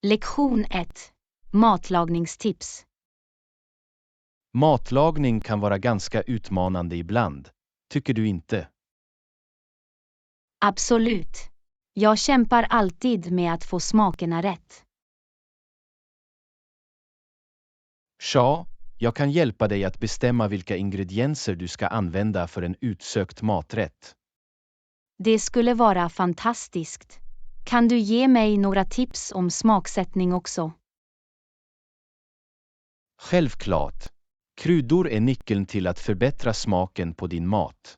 Lektion 1. Matlagningstips. Matlagning kan vara ganska utmanande ibland, tycker du inte? Absolut. Jag kämpar alltid med att få smakerna rätt. Ja, jag kan hjälpa dig att bestämma vilka ingredienser du ska använda för en utsökt maträtt. Det skulle vara fantastiskt. Kan du ge mig några tips om smaksättning också? Självklart. Kryddor är nyckeln till att förbättra smaken på din mat.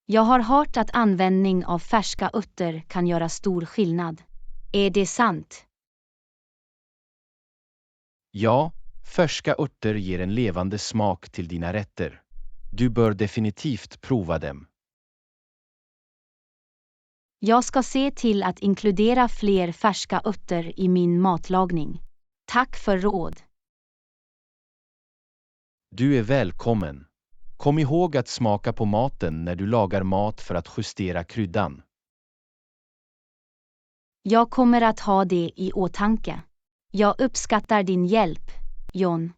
Jag har hört att användning av färska örter kan göra stor skillnad. Är det sant? Ja, färska örter ger en levande smak till dina rätter. Du bör definitivt prova dem. Jag ska se till att inkludera fler färska örter i min matlagning. Tack för råd. Du är välkommen. Kom ihåg att smaka på maten när du lagar mat för att justera kryddan. Jag kommer att ha det i åtanke. Jag uppskattar din hjälp, John.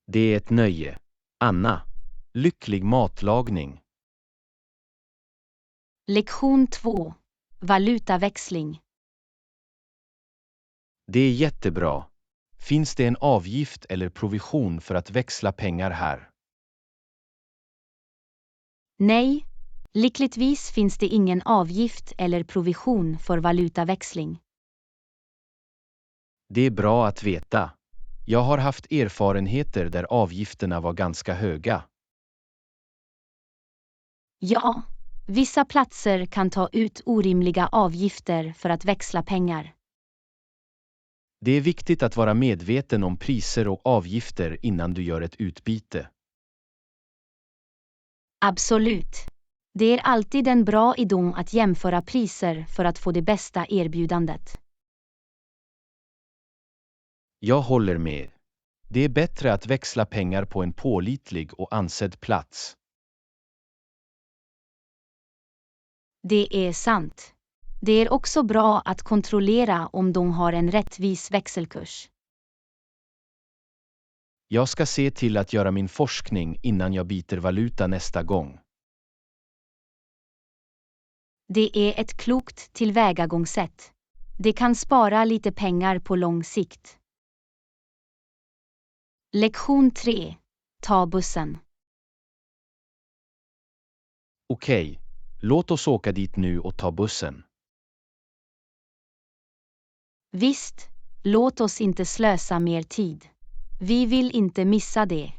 Det är ett nöje. Anna. Lycklig matlagning. Lektion 2. Valutaväxling. Det är jättebra. Finns det en avgift eller provision för att växla pengar här? Nej, lyckligtvis finns det ingen avgift eller provision för valutaväxling. Det är bra att veta. Jag har haft erfarenheter där avgifterna var ganska höga. Ja, vissa platser kan ta ut orimliga avgifter för att växla pengar. Det är viktigt att vara medveten om priser och avgifter innan du gör ett utbyte. Absolut. Det är alltid en bra idé att jämföra priser för att få det bästa erbjudandet. Jag håller med. Det är bättre att växla pengar på en pålitlig och ansedd plats. Det är sant. Det är också bra att kontrollera om de har en rättvis växelkurs. Jag ska se till att göra min forskning innan jag byter valuta nästa gång. Det är ett klokt tillvägagångssätt. Det kan spara lite pengar på lång sikt. Lektion 3. Ta bussen. Okej, låt oss åka dit nu och ta bussen. Visst, låt oss inte slösa mer tid. Vi vill inte missa det.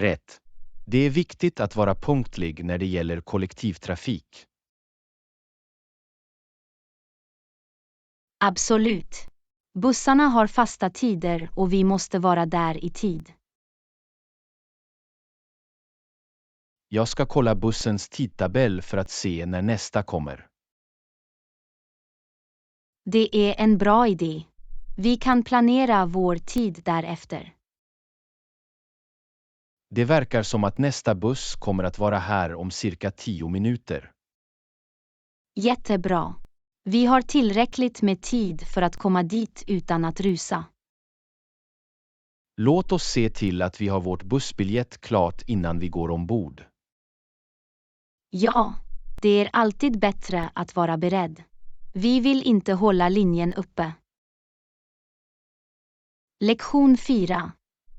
Rätt. Det är viktigt att vara punktlig när det gäller kollektivtrafik. Absolut. Bussarna har fasta tider och vi måste vara där i tid. Jag ska kolla bussens tidtabell för att se när nästa kommer. Det är en bra idé. Vi kan planera vår tid därefter. Det verkar som att nästa buss kommer att vara här om cirka 10 minuter. Jättebra. Vi har tillräckligt med tid för att komma dit utan att rusa. Låt oss se till att vi har vårt bussbiljett klart innan vi går ombord. Ja, det är alltid bättre att vara beredd. Vi vill inte hålla linjen uppe. Lektion 4.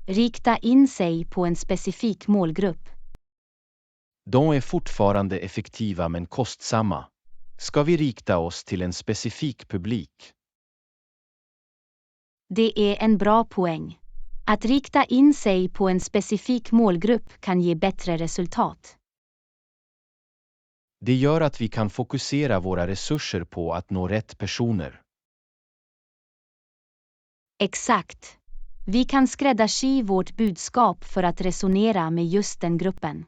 Rikta in sig på en specifik målgrupp. De är fortfarande effektiva men kostsamma. Ska vi rikta oss till en specifik publik? Det är en bra poäng. Att rikta in sig på en specifik målgrupp kan ge bättre resultat. Det gör att vi kan fokusera våra resurser på att nå rätt personer. Exakt. Vi kan skräddarsy vårt budskap för att resonera med just den gruppen.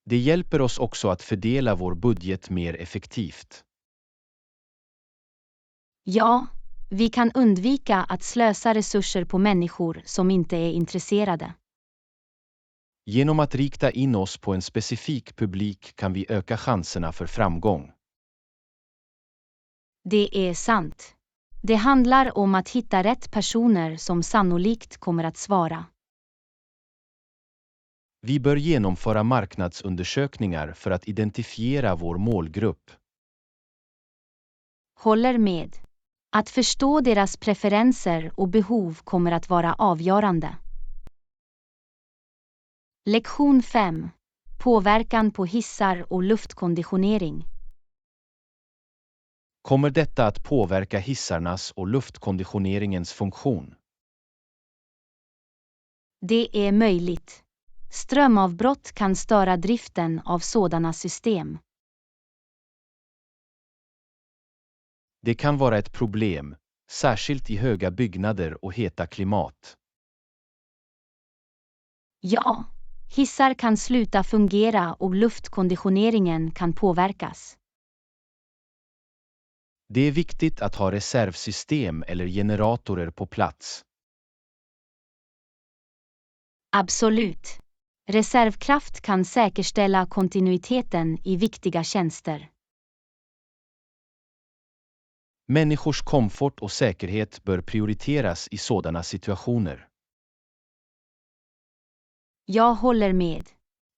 Det hjälper oss också att fördela vår budget mer effektivt. Ja, vi kan undvika att slösa resurser på människor som inte är intresserade. Genom att rikta in oss på en specifik publik kan vi öka chanserna för framgång. Det är sant. Det handlar om att hitta rätt personer som sannolikt kommer att svara. Vi bör genomföra marknadsundersökningar för att identifiera vår målgrupp. Håller med. Att förstå deras preferenser och behov kommer att vara avgörande. Lektion 5. Påverkan på hissar och luftkonditionering. Kommer detta att påverka hissarnas och luftkonditioneringens funktion? Det är möjligt. Strömavbrott kan störa driften av sådana system. Det kan vara ett problem, särskilt i höga byggnader och heta klimat. Ja, hissar kan sluta fungera och luftkonditioneringen kan påverkas. Det är viktigt att ha reservsystem eller generatorer på plats. Absolut. Reservkraft kan säkerställa kontinuiteten i viktiga tjänster. Människors komfort och säkerhet bör prioriteras i sådana situationer. Jag håller med.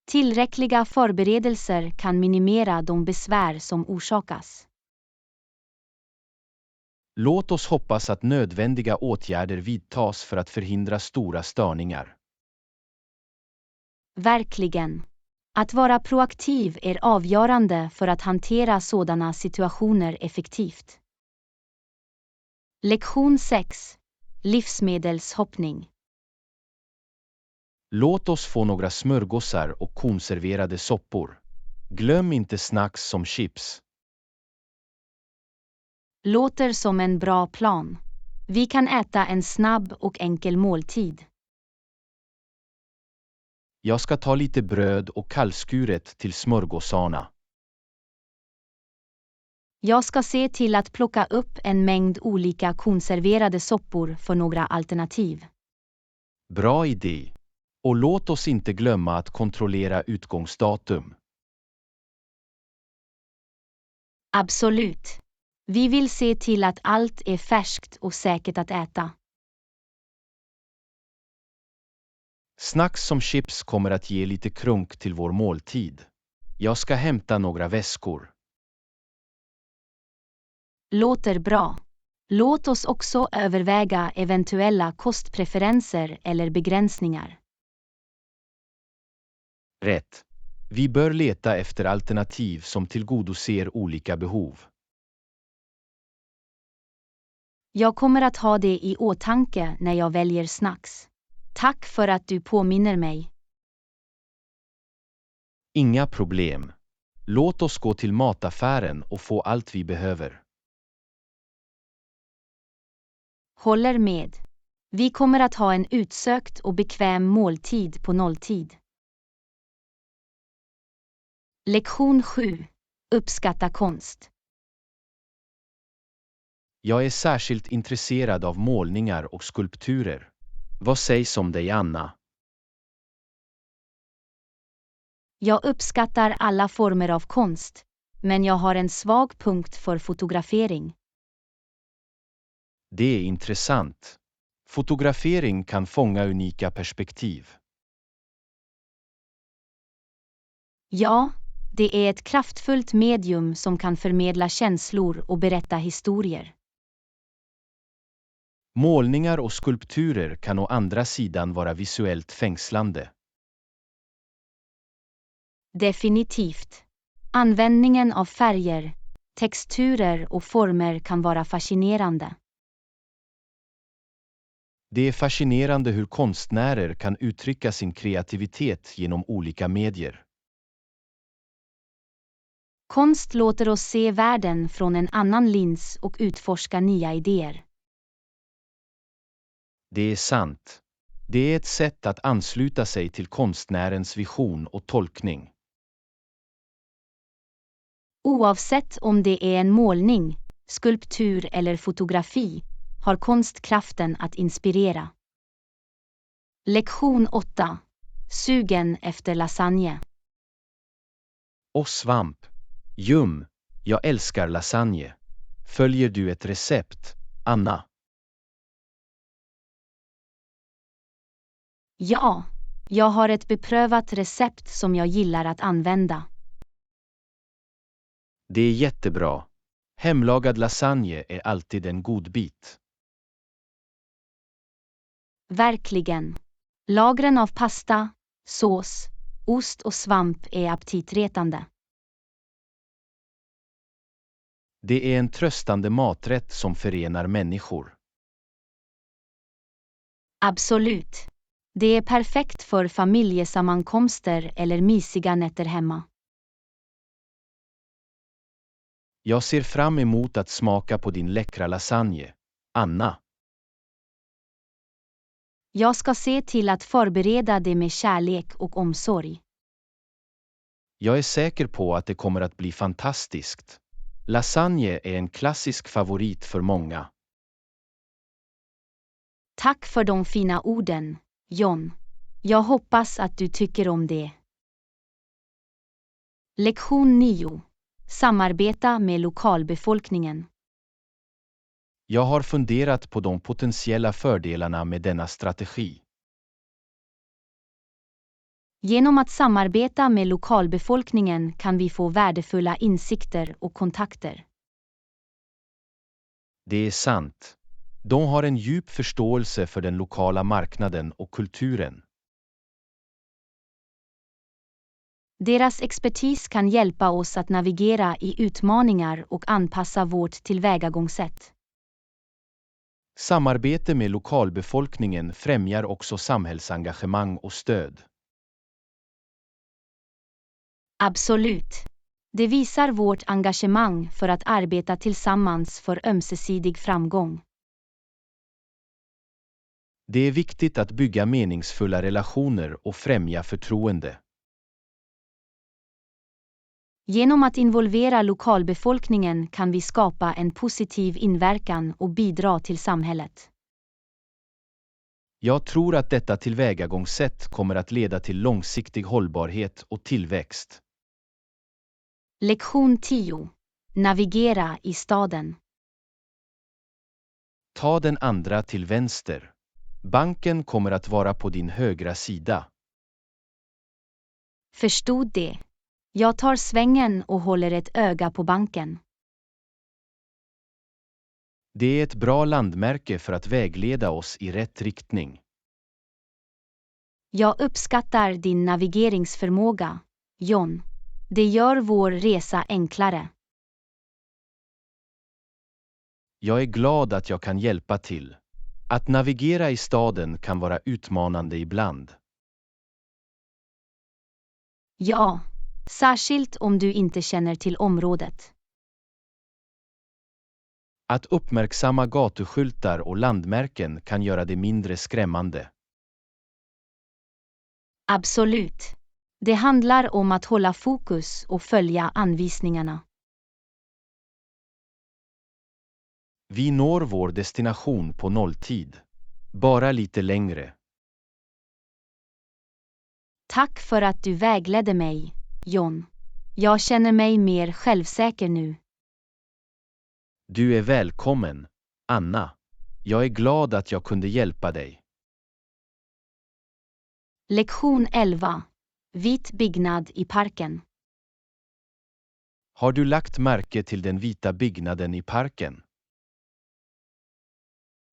Tillräckliga förberedelser kan minimera de besvär som orsakas. Låt oss hoppas att nödvändiga åtgärder vidtas för att förhindra stora störningar. Verkligen. Att vara proaktiv är avgörande för att hantera sådana situationer effektivt. Lektion 6. Livsmedelshoppning. Låt oss få några smörgåsar och konserverade soppor. Glöm inte snacks som chips. Låter som en bra plan. Vi kan äta en snabb och enkel måltid. Jag ska ta lite bröd och kallskuret till smörgåsarna. Jag ska se till att plocka upp en mängd olika konserverade soppor för några alternativ. Bra idé. Och låt oss inte glömma att kontrollera utgångsdatum. Absolut. Vi vill se till att allt är färskt och säkert att äta. Snacks som chips kommer att ge lite krunk till vår måltid. Jag ska hämta några väskor. Låter bra. Låt oss också överväga eventuella kostpreferenser eller begränsningar. Rätt. Vi bör leta efter alternativ som tillgodoser olika behov. Jag kommer att ha det i åtanke när jag väljer snacks. Tack för att du påminner mig. Inga problem. Låt oss gå till mataffären och få allt vi behöver. Håller med. Vi kommer att ha en utsökt och bekväm måltid på nolltid. Lektion 7. Uppskatta konst. Jag är särskilt intresserad av målningar och skulpturer. Vad sägs om dig, Anna? Jag uppskattar alla former av konst, men jag har en svag punkt för fotografering. Det är intressant. Fotografering kan fånga unika perspektiv. Ja, det är ett kraftfullt medium som kan förmedla känslor och berätta historier. Målningar och skulpturer kan å andra sidan vara visuellt fängslande. Definitivt. Användningen av färger, texturer och former kan vara fascinerande. Det är fascinerande hur konstnärer kan uttrycka sin kreativitet genom olika medier. Konst låter oss se världen från en annan lins och utforska nya idéer. Det är sant. Det är ett sätt att ansluta sig till konstnärens vision och tolkning. Oavsett om det är en målning, skulptur eller fotografi, har konst kraften att inspirera. Lektion 8. sugen efter lasagne. Och svamp. Yum, jag älskar lasagne. Följer du ett recept, Anna? Ja, jag har ett beprövat recept som jag gillar att använda. Det är jättebra. Hemlagad lasagne är alltid en god bit. Verkligen. Lagren av pasta, sås, ost och svamp är aptitretande. Det är en tröstande maträtt som förenar människor. Absolut. Det är perfekt för familjesammankomster eller mysiga nätter hemma. Jag ser fram emot att smaka på din läckra lasagne, Anna. Jag ska se till att förbereda det med kärlek och omsorg. Jag är säker på att det kommer att bli fantastiskt. Lasagne är en klassisk favorit för många. Tack för de fina orden, John. Jag hoppas att du tycker om det. Lektion 9. Samarbeta med lokalbefolkningen. Jag har funderat på de potentiella fördelarna med denna strategi. Genom att samarbeta med lokalbefolkningen kan vi få värdefulla insikter och kontakter. Det är sant. De har en djup förståelse för den lokala marknaden och kulturen. Deras expertis kan hjälpa oss att navigera i utmaningar och anpassa vårt tillvägagångssätt. Samarbete med lokalbefolkningen främjar också samhällsengagemang och stöd. Absolut. Det visar vårt engagemang för att arbeta tillsammans för ömsesidig framgång. Det är viktigt att bygga meningsfulla relationer och främja förtroende. Genom att involvera lokalbefolkningen kan vi skapa en positiv inverkan och bidra till samhället. Jag tror att detta tillvägagångssätt kommer att leda till långsiktig hållbarhet och tillväxt. Lektion 10. Navigera i staden. Ta den andra till vänster. Banken kommer att vara på din högra sida. Förstod det. Jag tar svängen och håller ett öga på banken. Det är ett bra landmärke för att vägleda oss i rätt riktning. Jag uppskattar din navigeringsförmåga, John. Det gör vår resa enklare. Jag är glad att jag kan hjälpa till. Att navigera i staden kan vara utmanande ibland. Ja, särskilt om du inte känner till området. Att uppmärksamma gatuskyltar och landmärken kan göra det mindre skrämmande. Absolut. Det handlar om att hålla fokus och följa anvisningarna. Vi når vår destination på nolltid. Bara lite längre. Tack för att du vägledde mig, John. Jag känner mig mer självsäker nu. Du är välkommen, Anna. Jag är glad att jag kunde hjälpa dig. Lektion 11. Vit byggnad i parken. Har du lagt märke till den vita byggnaden i parken?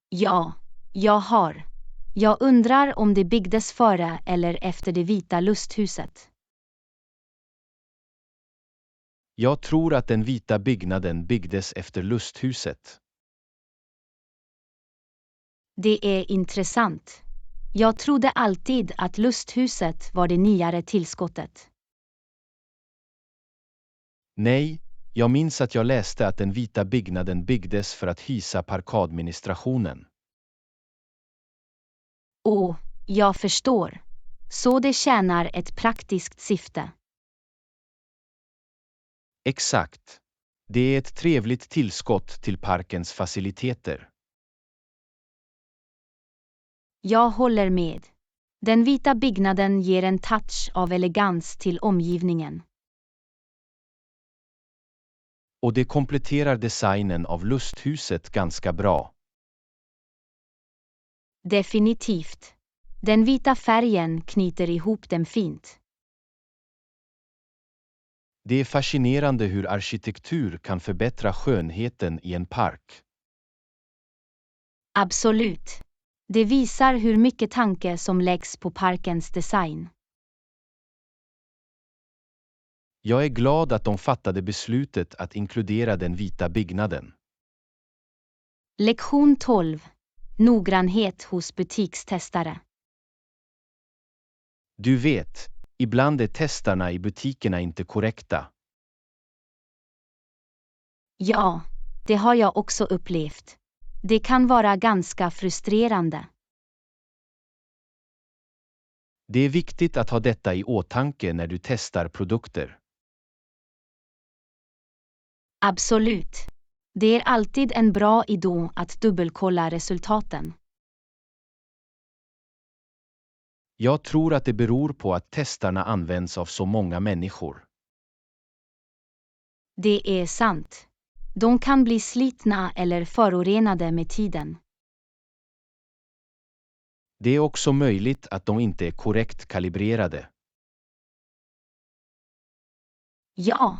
Ja, jag har. Jag undrar om det byggdes före eller efter det vita lusthuset. Jag tror att den vita byggnaden byggdes efter lusthuset. Det är intressant. Jag trodde alltid att lusthuset var det nyare tillskottet. Nej, jag minns att jag läste att den vita byggnaden byggdes för att hysa parkadministrationen. Åh, jag förstår. Så det tjänar ett praktiskt syfte. Exakt. Det är ett trevligt tillskott till parkens faciliteter. Jag håller med. Den vita byggnaden ger en touch av elegans till omgivningen. Och det kompletterar designen av lusthuset ganska bra. Definitivt. Den vita färgen knyter ihop dem fint. Det är fascinerande hur arkitektur kan förbättra skönheten i en park. Absolut. Det visar hur mycket tanke som läggs på parkens design. Jag är glad att de fattade beslutet att inkludera den vita byggnaden. Lektion 12. Noggrannhet hos butikstestare. Du vet, ibland är testarna i butikerna inte korrekta. Ja, det har jag också upplevt. Det kan vara ganska frustrerande. Det är viktigt att ha detta i åtanke när du testar produkter. Absolut. Det är alltid en bra idé att dubbelkolla resultaten. Jag tror att det beror på att testarna används av så många människor. Det är sant. De kan bli slitna eller förorenade med tiden. Det är också möjligt att de inte är korrekt kalibrerade. Ja,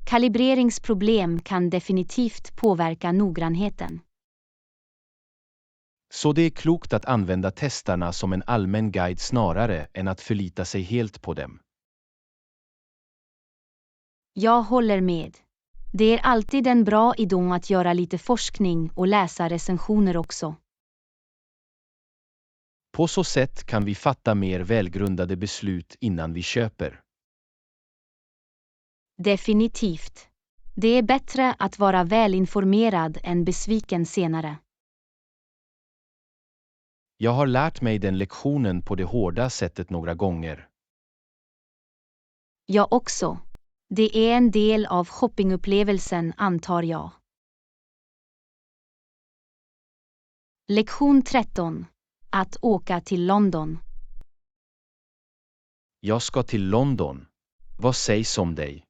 kalibreringsproblem kan definitivt påverka noggrannheten. Så det är klokt att använda testarna som en allmän guide snarare än att förlita sig helt på dem. Jag håller med. Det är alltid en bra idé att göra lite forskning och läsa recensioner också. På så sätt kan vi fatta mer välgrundade beslut innan vi köper. Definitivt. Det är bättre att vara välinformerad än besviken senare. Jag har lärt mig den lektionen på det hårda sättet några gånger. Jag också. Det är en del av shoppingupplevelsen, antar jag. Lektion 13. Att åka till London. Jag ska till London. Vad sägs om dig?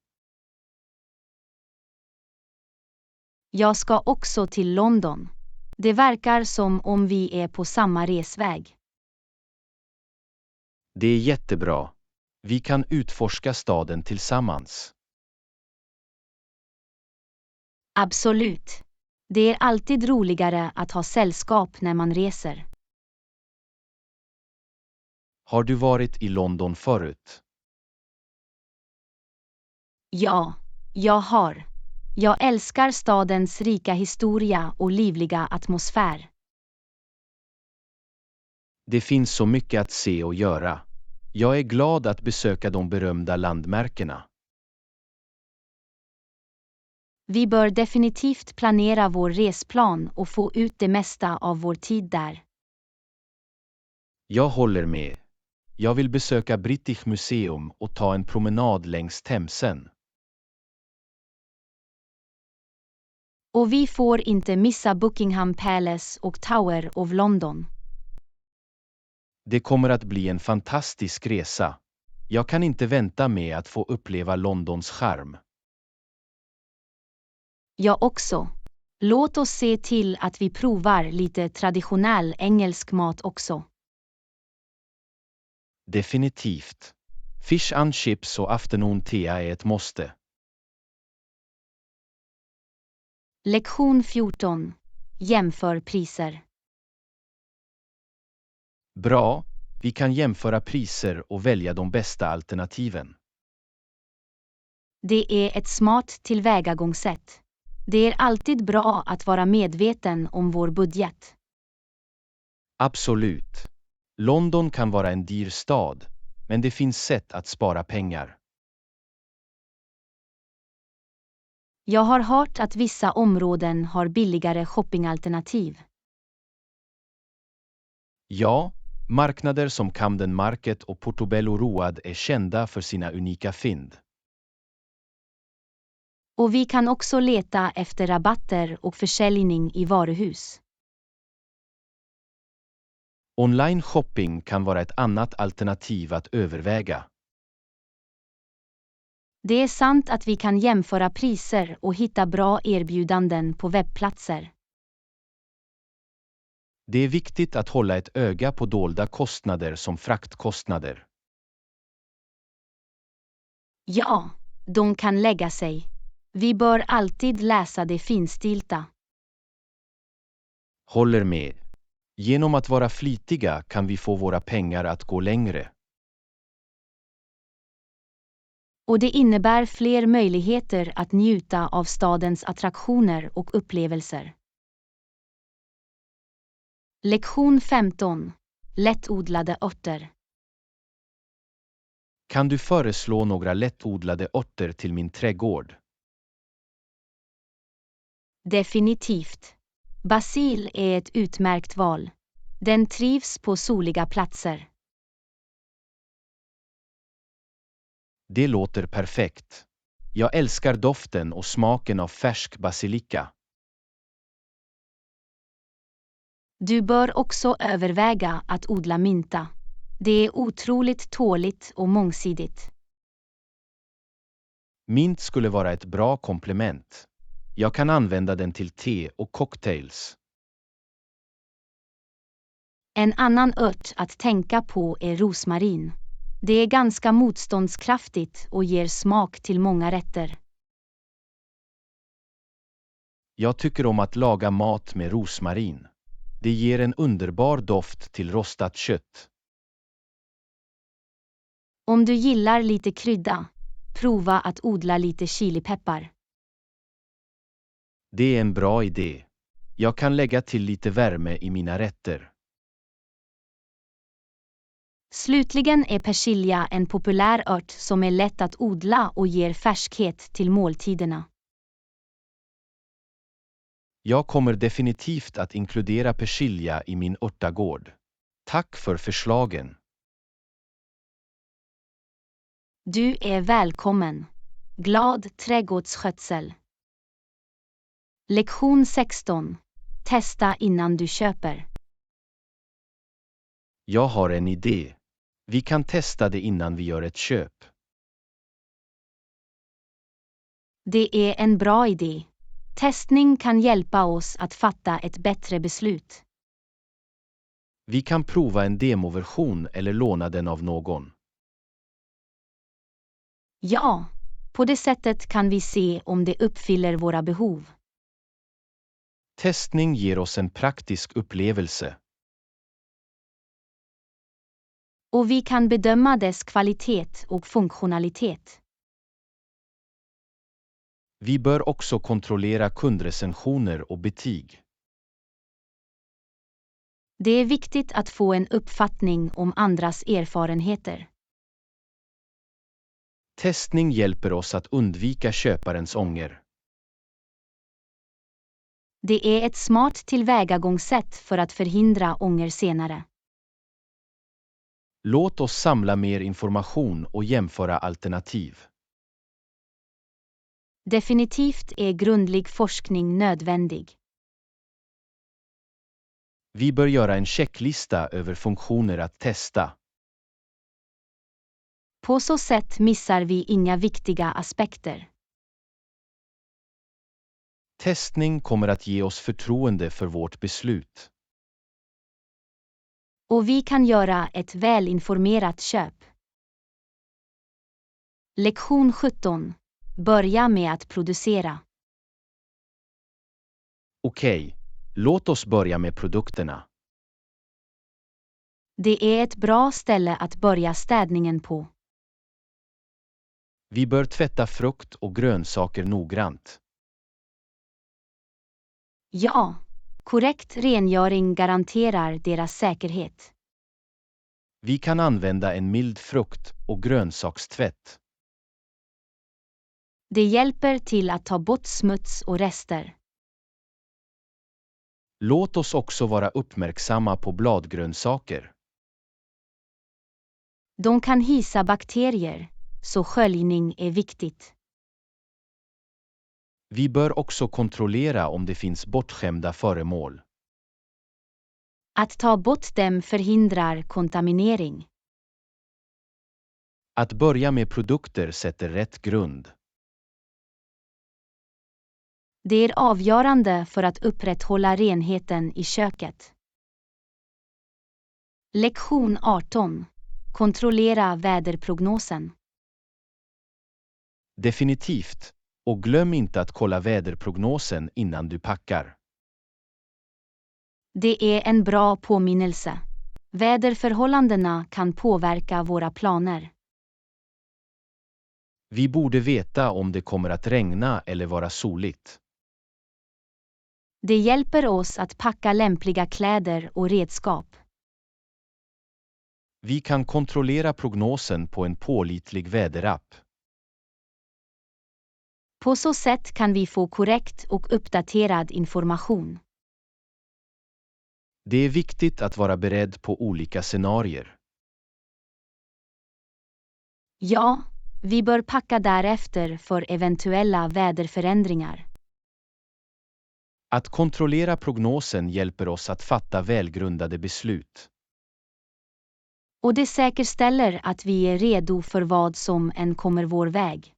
Jag ska också till London. Det verkar som om vi är på samma resväg. Det är jättebra. Vi kan utforska staden tillsammans. Absolut. Det är alltid roligare att ha sällskap när man reser. Har du varit i London förut? Ja, jag har. Jag älskar stadens rika historia och livliga atmosfär. Det finns så mycket att se och göra. Jag är glad att besöka de berömda landmärkena. Vi bör definitivt planera vår resplan och få ut det mesta av vår tid där. Jag håller med. Jag vill besöka British Museum och ta en promenad längs Themsen. Och vi får inte missa Buckingham Palace och Tower of London. Det kommer att bli en fantastisk resa. Jag kan inte vänta med att få uppleva Londons charm. Jag också. Låt oss se till att vi provar lite traditionell engelsk mat också. Definitivt. Fish and chips och afternoon tea är ett måste. Lektion 14. Jämför priser. Bra, vi kan jämföra priser och välja de bästa alternativen. Det är ett smart tillvägagångssätt. Det är alltid bra att vara medveten om vår budget. Absolut. London kan vara en dyr stad, men det finns sätt att spara pengar. Jag har hört att vissa områden har billigare shoppingalternativ. Ja, marknader som Camden Market och Portobello Road är kända för sina unika fynd. Och vi kan också leta efter rabatter och försäljning i varuhus. Online shopping kan vara ett annat alternativ att överväga. Det är sant att vi kan jämföra priser och hitta bra erbjudanden på webbplatser. Det är viktigt att hålla ett öga på dolda kostnader som fraktkostnader. Ja, de kan lägga sig. Vi bör alltid läsa det finstilta. Håller med. Genom att vara flitiga kan vi få våra pengar att gå längre. Och det innebär fler möjligheter att njuta av stadens attraktioner och upplevelser. Lektion 15. Lättodlade örter. Kan du föreslå några lättodlade örter till min trädgård? Definitivt. Basil är ett utmärkt val. Den trivs på soliga platser. Det låter perfekt. Jag älskar doften och smaken av färsk basilika. Du bör också överväga att odla mynta. Det är otroligt tåligt och mångsidigt. Mint skulle vara ett bra komplement. Jag kan använda den till te och cocktails. En annan ört att tänka på är rosmarin. Det är ganska motståndskraftigt och ger smak till många rätter. Jag tycker om att laga mat med rosmarin. Det ger en underbar doft till rostat kött. Om du gillar lite krydda, prova att odla lite chilipeppar. Det är en bra idé. Jag kan lägga till lite värme i mina rätter. Slutligen är persilja en populär ört som är lätt att odla och ger färskhet till måltiderna. Jag kommer definitivt att inkludera persilja i min örtagård. Tack för förslagen. Du är välkommen. Glad trädgårdsskötsel. Lektion 16. Testa innan du köper. Jag har en idé. Vi kan testa det innan vi gör ett köp. Det är en bra idé. Testning kan hjälpa oss att fatta ett bättre beslut. Vi kan prova en demoversion eller låna den av någon. Ja, på det sättet kan vi se om det uppfyller våra behov. Testning ger oss en praktisk upplevelse. Och vi kan bedöma dess kvalitet och funktionalitet. Vi bör också kontrollera kundrecensioner och betyg. Det är viktigt att få en uppfattning om andras erfarenheter. Testning hjälper oss att undvika köparens ånger. Det är ett smart tillvägagångssätt för att förhindra ånger senare. Låt oss samla mer information och jämföra alternativ. Definitivt är grundlig forskning nödvändig. Vi bör göra en checklista över funktioner att testa. På så sätt missar vi inga viktiga aspekter. Testning kommer att ge oss förtroende för vårt beslut. Och vi kan göra ett välinformerat köp. Lektion 17. Börja med att producera. Okej, låt oss börja med produkterna. Det är ett bra ställe att börja städningen på. Vi bör tvätta frukt och grönsaker noggrant. Ja, korrekt rengöring garanterar deras säkerhet. Vi kan använda en mild frukt- och grönsakstvätt. Det hjälper till att ta bort smuts och rester. Låt oss också vara uppmärksamma på bladgrönsaker. De kan hisa bakterier, så sköljning är viktigt. Vi bör också kontrollera om det finns bortskämda föremål. Att ta bort dem förhindrar kontaminering. Att börja med produkter sätter rätt grund. Det är avgörande för att upprätthålla renheten i köket. Lektion 18. Kontrollera väderprognosen. Definitivt. Och glöm inte att kolla väderprognosen innan du packar. Det är en bra påminnelse. Väderförhållandena kan påverka våra planer. Vi borde veta om det kommer att regna eller vara soligt. Det hjälper oss att packa lämpliga kläder och redskap. Vi kan kontrollera prognosen på en pålitlig väderapp. På så sätt kan vi få korrekt och uppdaterad information. Det är viktigt att vara beredd på olika scenarier. Ja, vi bör packa därefter för eventuella väderförändringar. Att kontrollera prognosen hjälper oss att fatta välgrundade beslut. Och det säkerställer att vi är redo för vad som än kommer vår väg.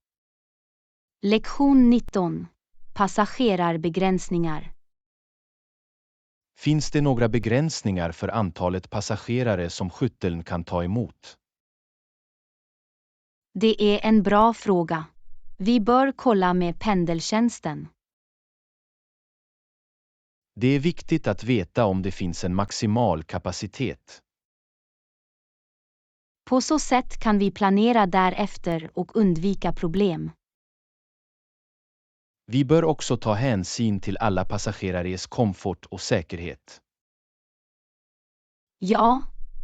Lektion 19. Passagerarbegränsningar. Finns det några begränsningar för antalet passagerare som skytteln kan ta emot? Det är en bra fråga. Vi bör kolla med pendeltjänsten. Det är viktigt att veta om det finns en maximal kapacitet. På så sätt kan vi planera därefter och undvika problem. Vi bör också ta hänsyn till alla passagerares komfort och säkerhet. Ja,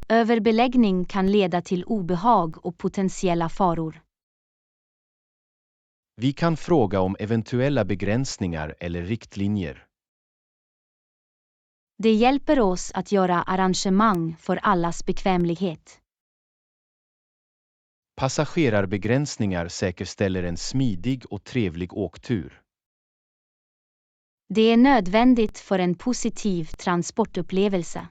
överbeläggning kan leda till obehag och potentiella faror. Vi kan fråga om eventuella begränsningar eller riktlinjer. Det hjälper oss att göra arrangemang för allas bekvämlighet. Passagerarbegränsningar säkerställer en smidig och trevlig åktur. Det är nödvändigt för en positiv transportupplevelse.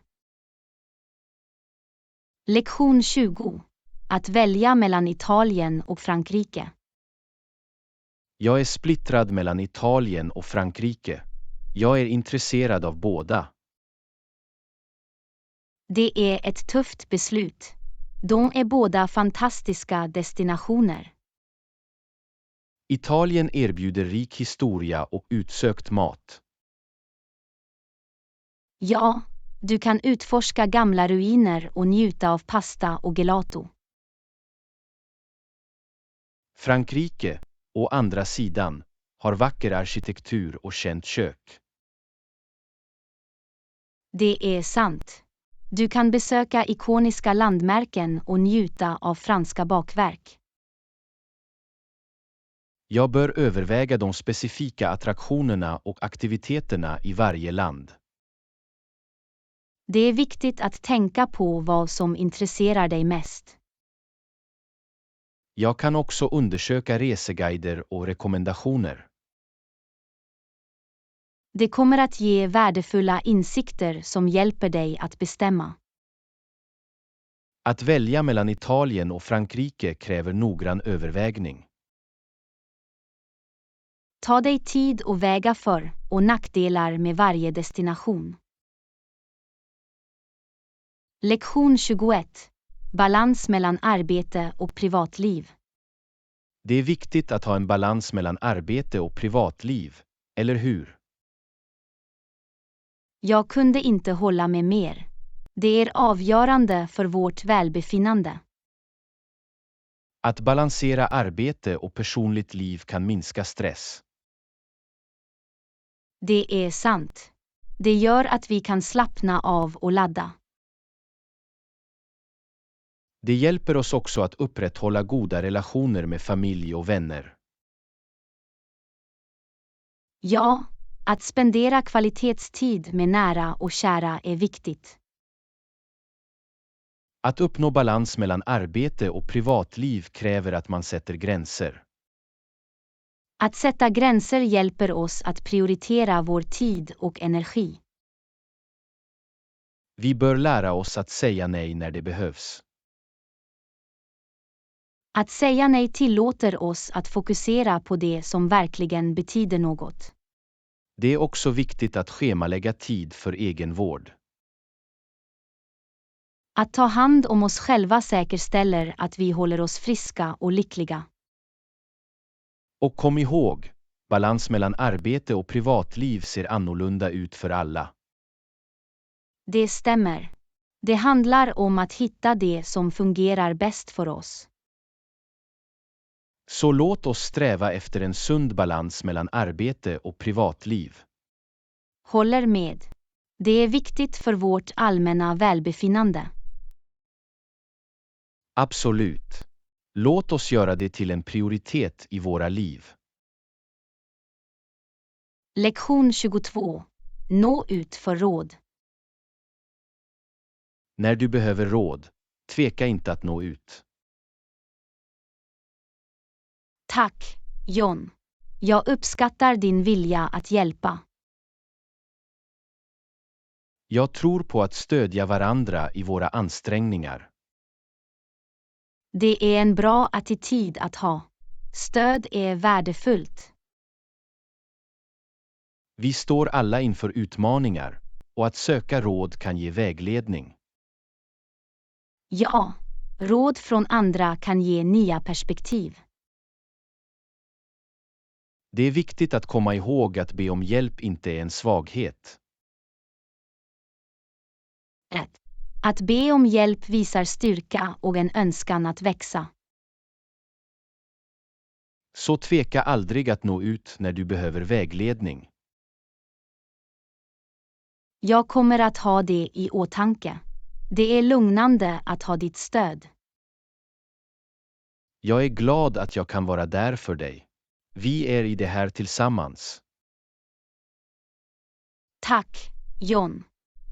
Lektion 20. Att välja mellan Italien och Frankrike. Jag är splittrad mellan Italien och Frankrike. Jag är intresserad av båda. Det är ett tufft beslut. De är båda fantastiska destinationer. Italien erbjuder rik historia och utsökt mat. Ja, du kan utforska gamla ruiner och njuta av pasta och gelato. Frankrike, å andra sidan, har vacker arkitektur och känt kök. Det är sant. Du kan besöka ikoniska landmärken och njuta av franska bakverk. Jag bör överväga de specifika attraktionerna och aktiviteterna i varje land. Det är viktigt att tänka på vad som intresserar dig mest. Jag kan också undersöka reseguider och rekommendationer. Det kommer att ge värdefulla insikter som hjälper dig att bestämma. Att välja mellan Italien och Frankrike kräver noggrann övervägning. Ta dig tid och väga för- och nackdelar med varje destination. Lektion 21. Balans mellan arbete och privatliv. Det är viktigt att ha en balans mellan arbete och privatliv, eller hur? Jag kunde inte hålla med mer. Det är avgörande för vårt välbefinnande. Att balansera arbete och personligt liv kan minska stress. Det är sant. Det gör att vi kan slappna av och ladda. Det hjälper oss också att upprätthålla goda relationer med familj och vänner. Ja, att spendera kvalitetstid med nära och kära är viktigt. Att uppnå balans mellan arbete och privatliv kräver att man sätter gränser. Att sätta gränser hjälper oss att prioritera vår tid och energi. Vi bör lära oss att säga nej när det behövs. Att säga nej tillåter oss att fokusera på det som verkligen betyder något. Det är också viktigt att schemalägga tid för egenvård. Att ta hand om oss själva säkerställer att vi håller oss friska och lyckliga. Och kom ihåg, balans mellan arbete och privatliv ser annorlunda ut för alla. Det stämmer. Det handlar om att hitta det som fungerar bäst för oss. Så låt oss sträva efter en sund balans mellan arbete och privatliv. Håller med. Det är viktigt för vårt allmänna välbefinnande. Absolut. Låt oss göra det till en prioritet i våra liv. Lektion 22. Nå ut för råd. När du behöver råd, tveka inte att nå ut. Tack, John. Jag uppskattar din vilja att hjälpa. Jag tror på att stödja varandra i våra ansträngningar. Det är en bra attityd att ha. Stöd är värdefullt. Vi står alla inför utmaningar, och att söka råd kan ge vägledning. Ja, råd från andra kan ge nya perspektiv. Det är viktigt att komma ihåg att be om hjälp inte är en svaghet. Att be om hjälp visar styrka och en önskan att växa. Så tveka aldrig att nå ut när du behöver vägledning. Jag kommer att ha det i åtanke. Det är lugnande att ha ditt stöd. Jag är glad att jag kan vara där för dig. Vi är i det här tillsammans. Tack, John.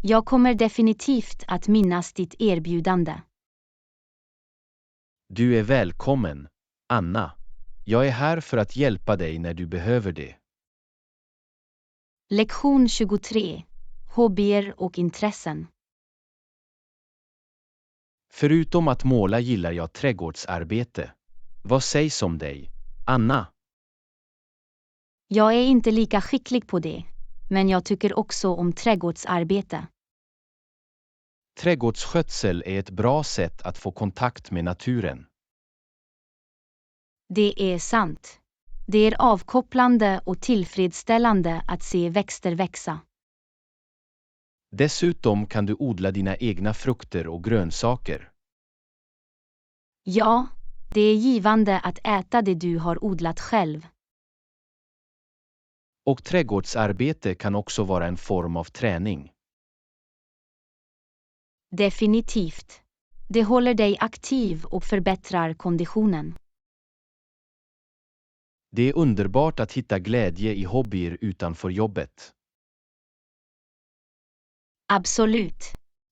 Jag kommer definitivt att minnas ditt erbjudande. Du är välkommen, Anna. Jag är här för att hjälpa dig när du behöver det. Lektion 23. Hobbyer och intressen. Förutom att måla gillar jag trädgårdsarbete. Vad sägs om dig, Anna? Jag är inte lika skicklig på det, men jag tycker också om trädgårdsarbete. Trädgårdsskötsel är ett bra sätt att få kontakt med naturen. Det är sant. Det är avkopplande och tillfredsställande att se växter växa. Dessutom kan du odla dina egna frukter och grönsaker. Ja, det är givande att äta det du har odlat själv. Och trädgårdsarbete kan också vara en form av träning. Definitivt. Det håller dig aktiv och förbättrar konditionen. Det är underbart att hitta glädje i hobbyer utanför jobbet. Absolut.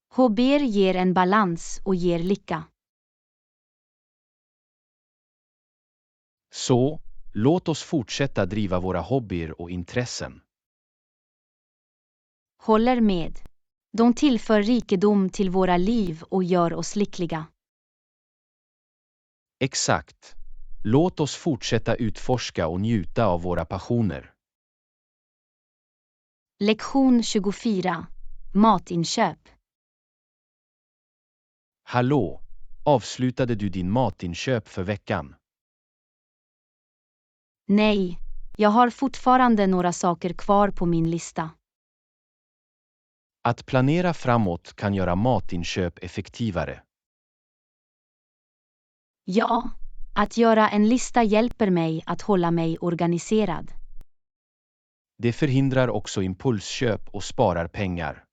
Hobbyer ger en balans och ger lycka. Så, låt oss fortsätta driva våra hobbyer och intressen. Håller med. De tillför rikedom till våra liv och gör oss lyckliga. Exakt. Låt oss fortsätta utforska och njuta av våra passioner. Lektion 24. Matinköp. Hallå, avslutade du din matinköp för veckan? Nej, jag har fortfarande några saker kvar på min lista. Att planera framåt kan göra matinköp effektivare. Ja, att göra en lista hjälper mig att hålla mig organiserad. Det förhindrar också impulsköp och sparar pengar.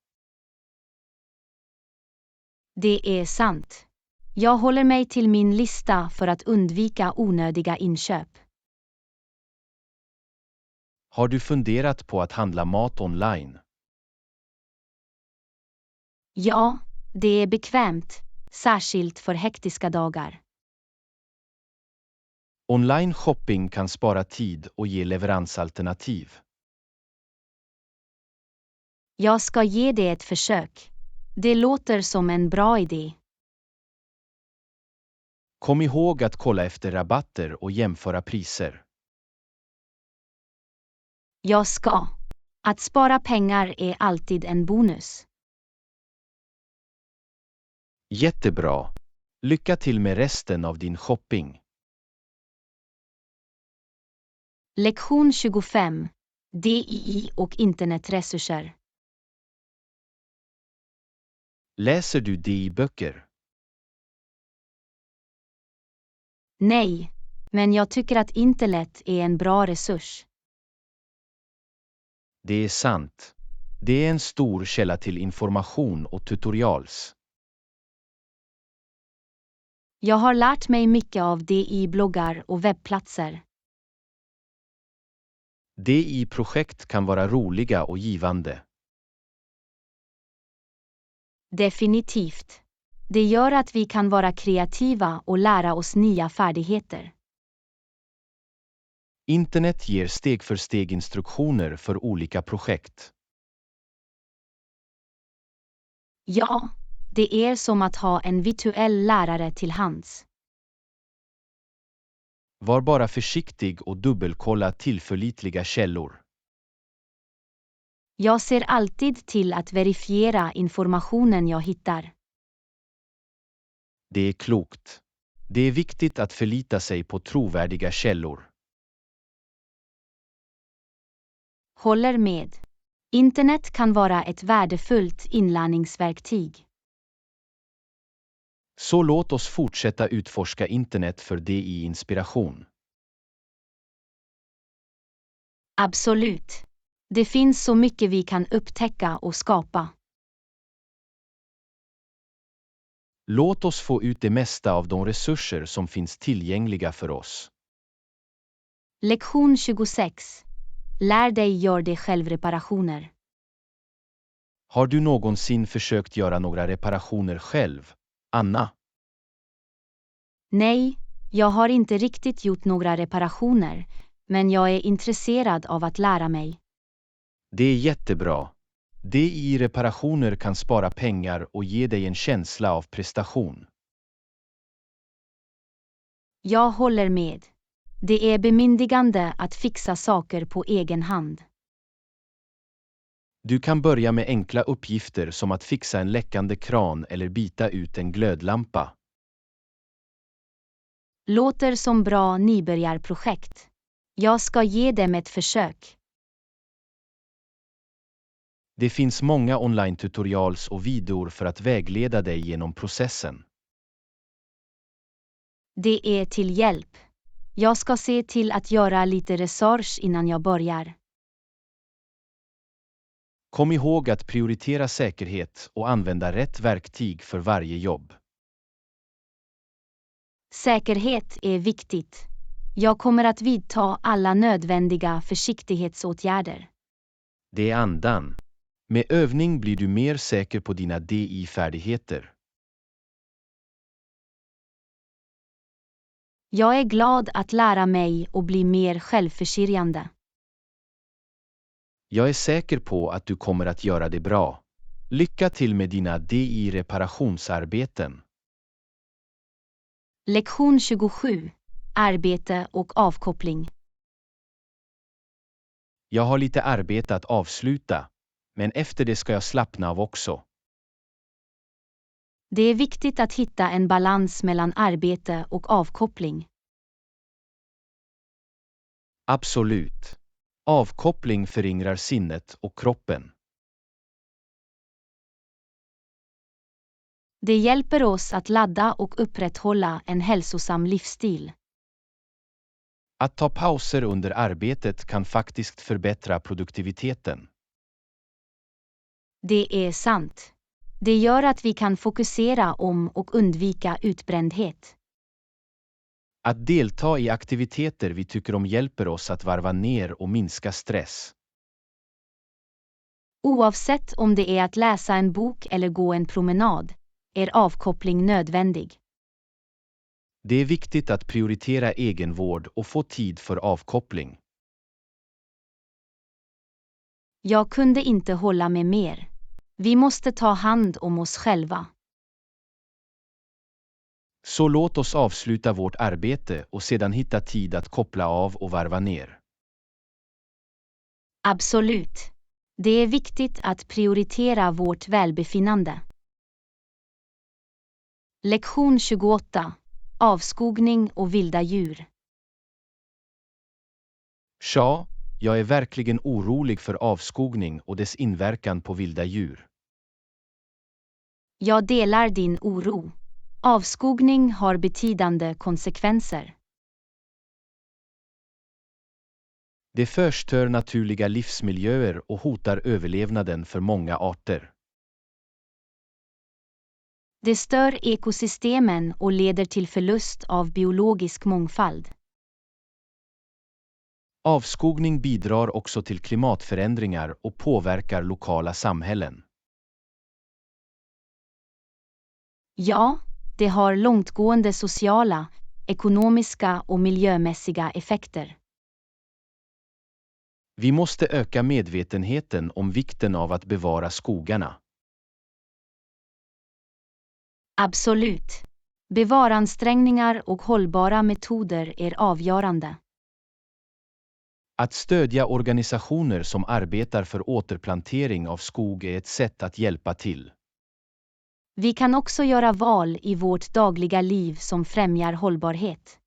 Det är sant. Jag håller mig till min lista för att undvika onödiga inköp. Har du funderat på att handla mat online? Ja, det är bekvämt, särskilt för hektiska dagar. Online shopping kan spara tid och ge leveransalternativ. Jag ska ge det ett försök. Det låter som en bra idé. Kom ihåg att kolla efter rabatter och jämföra priser. Jag ska. Att spara pengar är alltid en bonus. Jättebra. Lycka till med resten av din shopping. Lektion 25. DI och internetresurser. Läser du DI-böcker? Nej, men jag tycker att internet är en bra resurs. Det är sant. Det är en stor källa till information och tutorials. Jag har lärt mig mycket av DI-bloggar och webbplatser. DI-projekt kan vara roliga och givande. Definitivt. Det gör att vi kan vara kreativa och lära oss nya färdigheter. Internet ger steg-för-steg-instruktioner för olika projekt. Ja, det är som att ha en virtuell lärare till hands. Var bara försiktig och dubbelkolla tillförlitliga källor. Jag ser alltid till att verifiera informationen jag hittar. Det är klokt. Det är viktigt att förlita sig på trovärdiga källor. Håller med. Internet kan vara ett värdefullt inlärningsverktyg. Så låt oss fortsätta utforska internet för DI-inspiration. Absolut. Det finns så mycket vi kan upptäcka och skapa. Låt oss få ut det mesta av de resurser som finns tillgängliga för oss. Lektion 26. Lär dig gör det självreparationer. Har du någonsin försökt göra några reparationer själv, Anna? Nej, jag har inte riktigt gjort några reparationer, men jag är intresserad av att lära mig. Det är jättebra. DI-reparationer kan spara pengar och ge dig en känsla av prestation. Jag håller med. Det är bemyndigande att fixa saker på egen hand. Du kan börja med enkla uppgifter som att fixa en läckande kran eller byta ut en glödlampa. Låter som bra nybörjarprojekt. Jag ska ge dem ett försök. Det finns många online-tutorials och videor för att vägleda dig genom processen. Det är till hjälp. Jag ska se till att göra lite research innan jag börjar. Kom ihåg att prioritera säkerhet och använda rätt verktyg för varje jobb. Säkerhet är viktigt. Jag kommer att vidta alla nödvändiga försiktighetsåtgärder. Det är andan. Med övning blir du mer säker på dina DI-färdigheter. Jag är glad att lära mig och bli mer självförsörjande. Jag är säker på att du kommer att göra det bra. Lycka till med dina DI-reparationsarbeten. Lektion 27. Arbete och avkoppling. Jag har lite arbete att avsluta, men efter det ska jag slappna av också. Det är viktigt att hitta en balans mellan arbete och avkoppling. Absolut. Avkoppling föryngrar sinnet och kroppen. Det hjälper oss att ladda och upprätthålla en hälsosam livsstil. Att ta pauser under arbetet kan faktiskt förbättra produktiviteten. Det är sant. Det gör att vi kan fokusera om och undvika utbrändhet. Att delta i aktiviteter vi tycker om hjälper oss att varva ner och minska stress. Oavsett om det är att läsa en bok eller gå en promenad, är avkoppling nödvändig. Det är viktigt att prioritera egenvård och få tid för avkoppling. Jag kunde inte hålla med mer. Vi måste ta hand om oss själva. Så låt oss avsluta vårt arbete och sedan hitta tid att koppla av och varva ner. Absolut. Det är viktigt att prioritera vårt välbefinnande. Lektion 28. Avskogning och vilda djur. Ja, jag är verkligen orolig för avskogning och dess inverkan på vilda djur. Jag delar din oro. Avskogning har betydande konsekvenser. Det förstör naturliga livsmiljöer och hotar överlevnaden för många arter. Det stör ekosystemen och leder till förlust av biologisk mångfald. Avskogning bidrar också till klimatförändringar och påverkar lokala samhällen. Ja, det har långtgående sociala, ekonomiska och miljömässiga effekter. Vi måste öka medvetenheten om vikten av att bevara skogarna. Absolut. Bevaransträngningar och hållbara metoder är avgörande. Att stödja organisationer som arbetar för återplantering av skog är ett sätt att hjälpa till. Vi kan också göra val i vårt dagliga liv som främjar hållbarhet.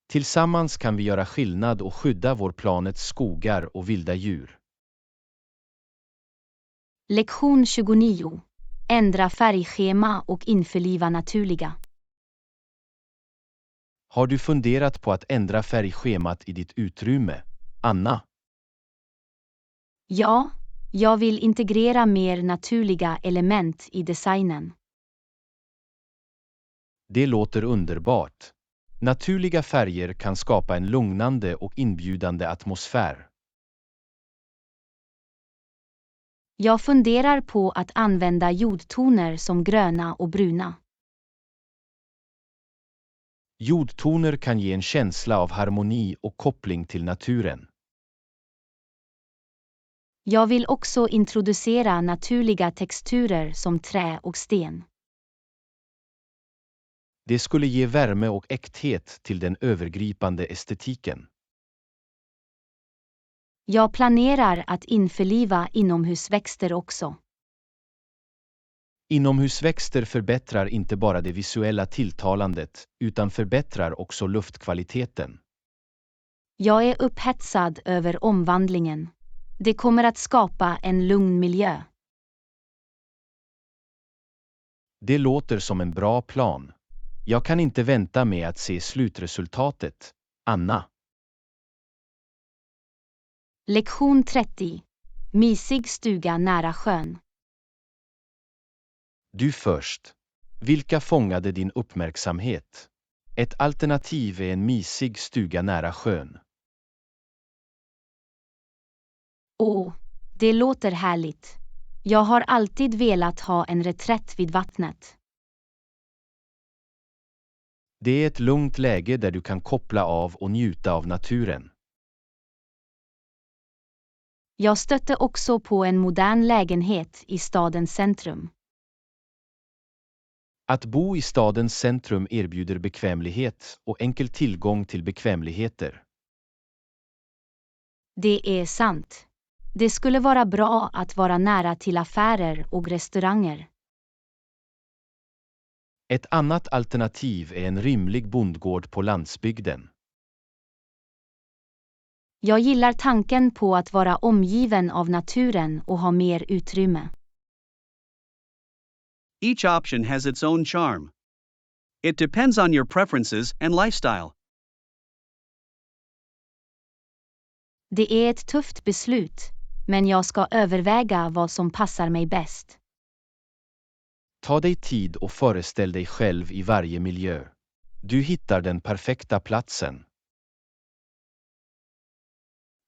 Tillsammans kan vi göra skillnad och skydda vår planets skogar och vilda djur. Lektion 29. Ändra färgschema och införliva naturliga. Har du funderat på att ändra färgschemat i ditt utrymme, Anna? Ja, jag vill integrera mer naturliga element i designen. Det låter underbart. Naturliga färger kan skapa en lugnande och inbjudande atmosfär. Jag funderar på att använda jordtoner som gröna och bruna. Jordtoner kan ge en känsla av harmoni och koppling till naturen. Jag vill också introducera naturliga texturer som trä och sten. Det skulle ge värme och äkthet till den övergripande estetiken. Jag planerar att införliva inomhusväxter också. Inomhusväxter förbättrar inte bara det visuella tilltalandet utan förbättrar också luftkvaliteten. Jag är upphetsad över omvandlingen. Det kommer att skapa en lugn miljö. Det låter som en bra plan. Jag kan inte vänta med att se slutresultatet, Anna. Lektion 30. Mysig stuga nära sjön. Du först. Vilka fångade din uppmärksamhet? Ett alternativ är en mysig stuga nära sjön. Åh, det låter härligt. Jag har alltid velat ha en reträtt vid vattnet. Det är ett lugnt läge där du kan koppla av och njuta av naturen. Jag stötte också på en modern lägenhet i stadens centrum. Att bo i stadens centrum erbjuder bekvämlighet och enkel tillgång till bekvämligheter. Det är sant. Det skulle vara bra att vara nära till affärer och restauranger. Ett annat alternativ är en rymlig bondgård på landsbygden. Jag gillar tanken på att vara omgiven av naturen och ha mer utrymme. Each option has its own charm. It depends on your preferences and lifestyle. Det är ett tufft beslut, men jag ska överväga vad som passar mig bäst. Ta dig tid och föreställ dig själv i varje miljö. Du hittar den perfekta platsen.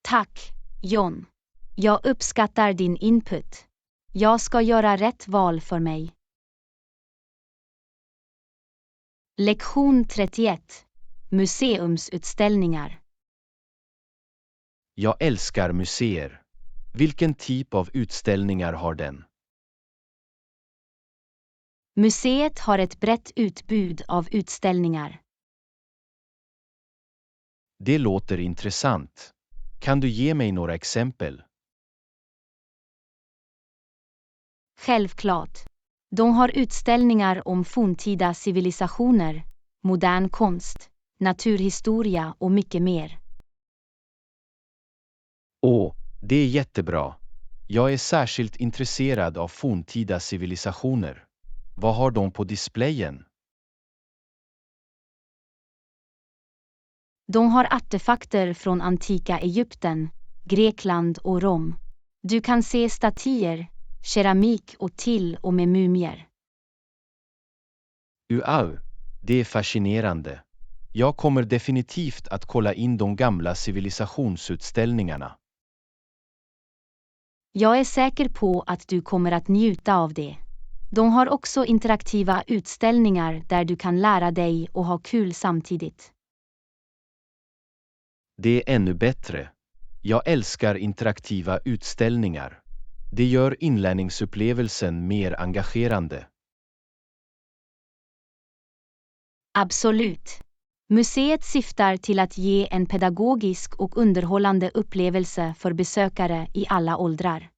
Tack, John. Jag uppskattar din input. Jag ska göra rätt val för mig. Lektion 31. Museumsutställningar. Jag älskar museer. Vilken typ av utställningar har den? Museet har ett brett utbud av utställningar. Det låter intressant. Kan du ge mig några exempel? Självklart. De har utställningar om forntida civilisationer, modern konst, naturhistoria och mycket mer. Åh, det är jättebra. Jag är särskilt intresserad av forntida civilisationer. Vad har de på displayen? De har artefakter från antika Egypten, Grekland och Rom. Du kan se statyer, keramik och till och med mumier. Wow, det är fascinerande. Jag kommer definitivt att kolla in de gamla civilisationsutställningarna. Jag är säker på att du kommer att njuta av det. De har också interaktiva utställningar där du kan lära dig och ha kul samtidigt. Det är ännu bättre. Jag älskar interaktiva utställningar. Det gör inlärningsupplevelsen mer engagerande. Absolut. Museet syftar till att ge en pedagogisk och underhållande upplevelse för besökare i alla åldrar.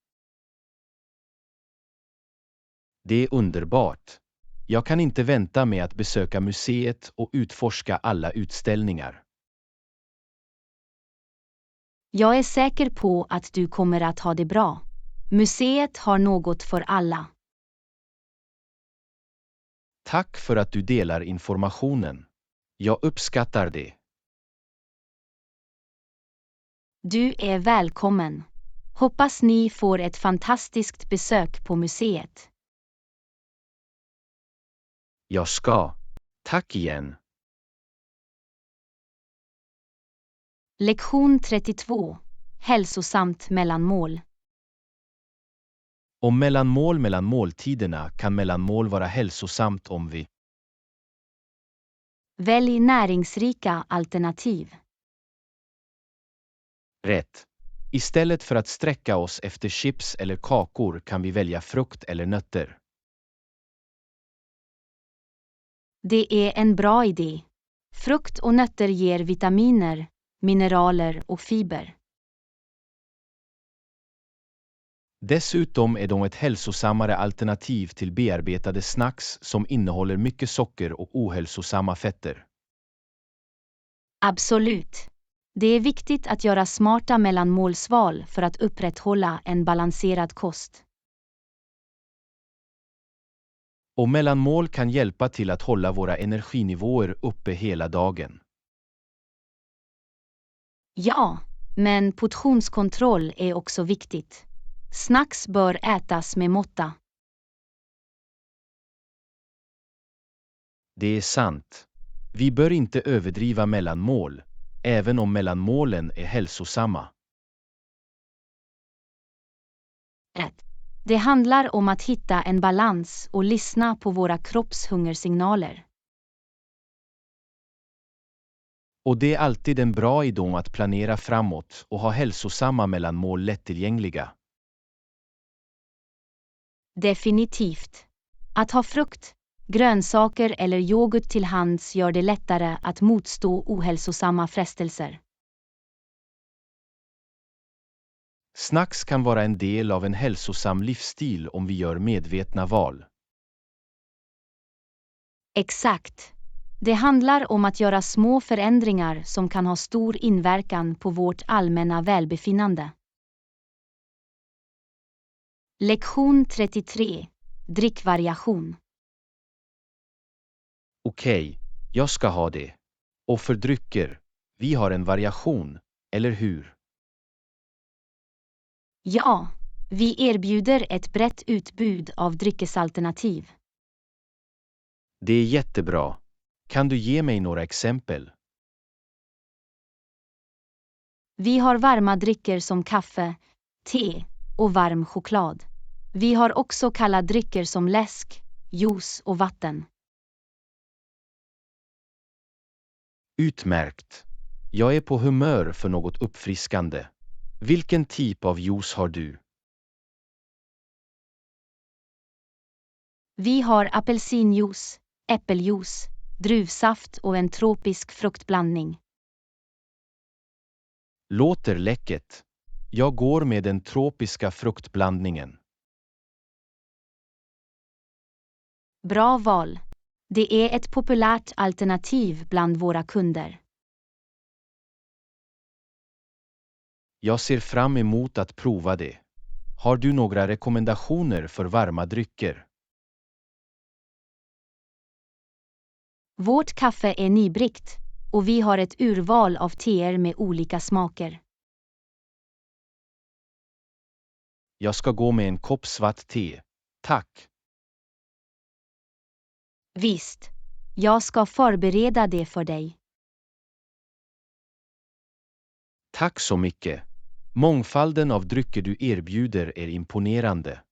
Det är underbart. Jag kan inte vänta med att besöka museet och utforska alla utställningar. Jag är säker på att du kommer att ha det bra. Museet har något för alla. Tack för att du delar informationen. Jag uppskattar det. Du är välkommen. Hoppas ni får ett fantastiskt besök på museet. Jag ska. Tack igen. Lektion 32. Hälsosamt mellanmål. Om mellanmål mellan måltiderna kan mellanmål vara hälsosamt om vi Välj näringsrika alternativ. rätt. Istället för att sträcka oss efter chips eller kakor kan vi välja frukt eller nötter. Det är en bra idé. Frukt och nötter ger vitaminer, mineraler och fiber. Dessutom är de ett hälsosammare alternativ till bearbetade snacks som innehåller mycket socker och ohälsosamma fetter. Absolut. Det är viktigt att göra smarta mellanmålsval för att upprätthålla en balanserad kost. Och mellanmål kan hjälpa till att hålla våra energinivåer uppe hela dagen. Ja, men portionskontroll är också viktigt. Snacks bör ätas med måtta. Det är sant. Vi bör inte överdriva mellanmål, även om mellanmålen är hälsosamma. Det handlar om att hitta en balans och lyssna på våra kroppshungersignaler. Och det är alltid en bra idé att planera framåt och ha hälsosamma mellanmål lättillgängliga. Definitivt. Att ha frukt, grönsaker eller yoghurt till hands gör det lättare att motstå ohälsosamma frestelser. Snacks kan vara en del av en hälsosam livsstil om vi gör medvetna val. Exakt. Det handlar om att göra små förändringar som kan ha stor inverkan på vårt allmänna välbefinnande. Lektion 33. Drickvariation. Okej, jag ska ha det. Och för drycker, vi har en variation, eller hur? Ja, vi erbjuder ett brett utbud av dryckesalternativ. Det är jättebra. Kan du ge mig några exempel? Vi har varma drycker som kaffe, te och varm choklad. Vi har också kalla drycker som läsk, juice och vatten. Utmärkt. Jag är på humör för något uppfriskande. Vilken typ av juice har du? Vi har apelsinjuice, äppeljuice, druvsaft och en tropisk fruktblandning. Låter läckert. Jag går med den tropiska fruktblandningen. Bra val. Det är ett populärt alternativ bland våra kunder. Jag ser fram emot att prova det. Har du några rekommendationer för varma drycker? Vårt kaffe är nybryggt och vi har ett urval av teer med olika smaker. Jag ska gå med en kopp svart te. Tack. Visst, jag ska förbereda det för dig. Tack så mycket. Mångfalden av drycker du erbjuder är imponerande.